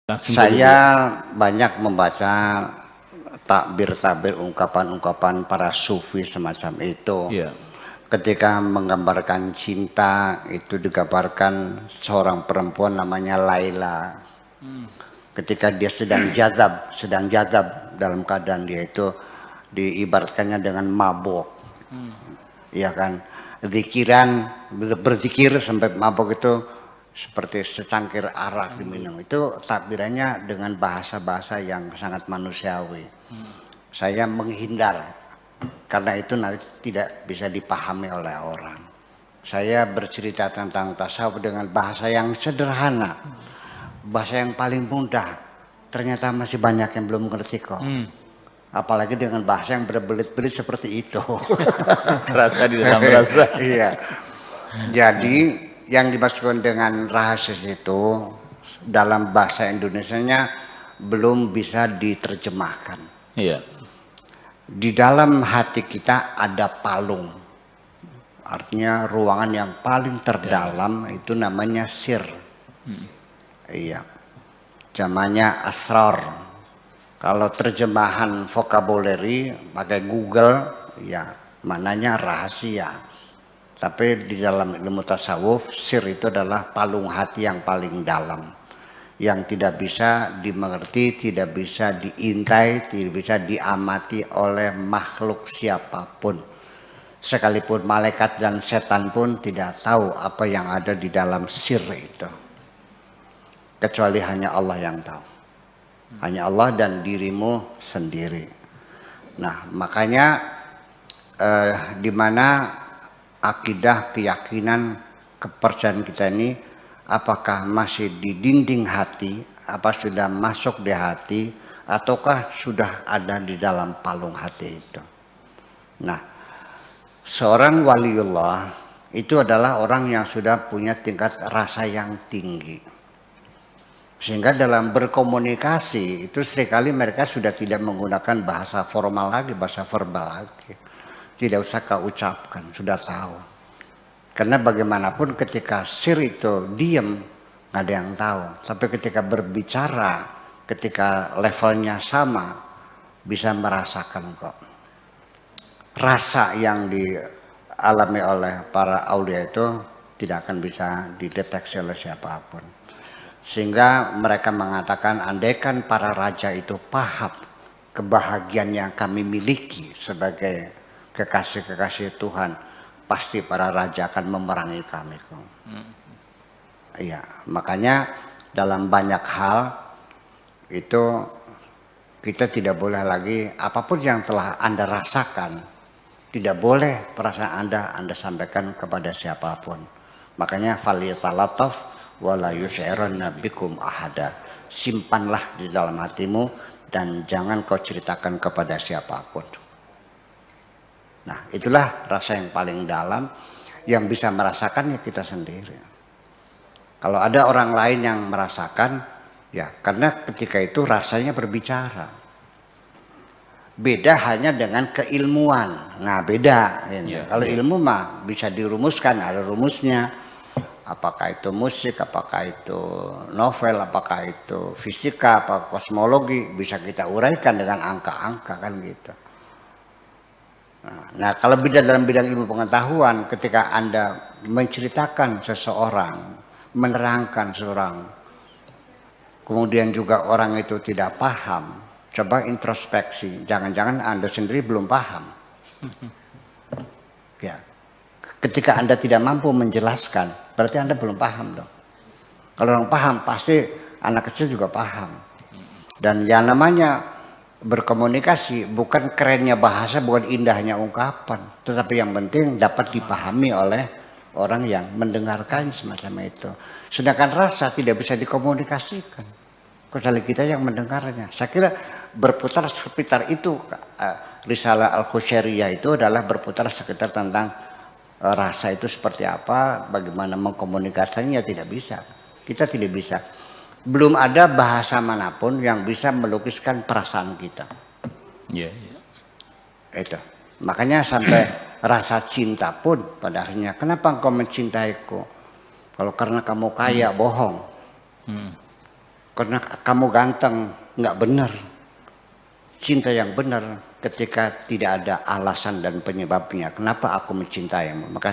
Langsung Saya banyak membaca takbir-takbir, ungkapan-ungkapan para sufi semacam itu. Iya. Ketika menggambarkan cinta, itu digambarkan seorang perempuan namanya Laila. Ketika dia sedang jazab dalam keadaan dia itu diibaratkannya dengan mabuk. Iya kan? Zikiran, berzikir sampai mabuk itu seperti secangkir arak diminum. Itu takbirannya dengan bahasa-bahasa yang sangat manusiawi. Saya menghindar karena itu nanti tidak bisa dipahami oleh orang. Saya bercerita tentang tasawuf dengan bahasa yang sederhana, bahasa yang paling mudah. Ternyata masih banyak yang belum mengerti kok. Apalagi dengan bahasa yang berbelit-belit seperti itu. Rasa di dalam rasa. Iya. Jadi yang dimaksudkan dengan rahasia itu dalam bahasa Indonesianya belum bisa diterjemahkan. Iya. Di dalam hati kita ada palung. Artinya ruangan yang paling terdalam itu namanya sir. Iya. Namanya asrar. Kalau terjemahan vocabulary pakai Google, ya mananya rahasia. Tapi di dalam ilmu tasawuf, sir itu adalah palung hati yang paling dalam. Yang tidak bisa dimengerti, tidak bisa diintai, tidak bisa diamati oleh makhluk siapapun. Sekalipun malaikat dan setan pun tidak tahu apa yang ada di dalam sir itu. Kecuali hanya Allah yang tahu. Hanya Allah dan dirimu sendiri. Nah, makanya di mana akidah, keyakinan, kepercayaan kita ini apakah masih di dinding hati, apa sudah masuk di hati, ataukah sudah ada di dalam palung hati itu. Nah, seorang waliullah itu adalah orang yang sudah punya tingkat rasa yang tinggi. Sehingga dalam berkomunikasi itu seringkali mereka sudah tidak menggunakan bahasa formal lagi, bahasa verbal lagi. Tidak usah kau ucapkan, sudah tahu. Karena bagaimanapun ketika sir itu diam, nggak ada yang tahu. Tapi ketika berbicara, ketika levelnya sama, bisa merasakan kok. Rasa yang dialami oleh para aulia itu tidak akan bisa dideteksi oleh siapapun. Sehingga mereka mengatakan andaikan para raja itu paham kebahagiaan yang kami miliki sebagai kekasih-kekasih Tuhan, pasti para raja akan memerangi kami. Iya, makanya dalam banyak hal itu kita tidak boleh lagi apapun yang telah Anda rasakan, tidak boleh perasaan Anda sampaikan kepada siapapun. Makanya faliyatalataf wala yus'iranna bikum ahada. Simpanlah di dalam hatimu dan jangan kau ceritakan kepada siapapun. Nah, itulah rasa yang paling dalam yang bisa merasakannya kita sendiri. Kalau ada orang lain yang merasakan, ya karena ketika itu rasanya berbicara. Beda hanya dengan keilmuan. Nah, beda. Ya. Kalau ilmu mah bisa dirumuskan, ada rumusnya. Apakah itu musik, apakah itu novel, apakah itu fisika, apakah kosmologi, bisa kita uraikan dengan angka-angka kan gitu. Nah, kalau dalam bidang ilmu pengetahuan, ketika Anda menceritakan seseorang, menerangkan seseorang, kemudian juga orang itu tidak paham, coba introspeksi, jangan-jangan Anda sendiri belum paham. Ya. Ketika Anda tidak mampu menjelaskan, berarti Anda belum paham dong. Kalau orang paham, pasti anak kecil juga paham. Dan yang namanya berkomunikasi bukan kerennya bahasa, bukan indahnya ungkapan, tetapi yang penting dapat dipahami oleh orang yang mendengarkan semacam itu. Sedangkan rasa tidak bisa dikomunikasikan, kecuali kita yang mendengarnya. Saya kira berputar sekitar itu. Risalah Al-Qusyariyah itu adalah berputar sekitar tentang rasa itu seperti apa, bagaimana mengkomunikasinya, tidak bisa. Kita tidak bisa. Belum ada bahasa manapun yang bisa melukiskan perasaan kita. Iya. Itu. Makanya sampai rasa cinta pun pada akhirnya, kenapa engkau mencintaiku? Kalau karena kamu kaya, bohong. karena kamu ganteng, nggak benar. Cinta yang benar ketika tidak ada alasan dan penyebabnya. Kenapa aku mencintaimu? Maka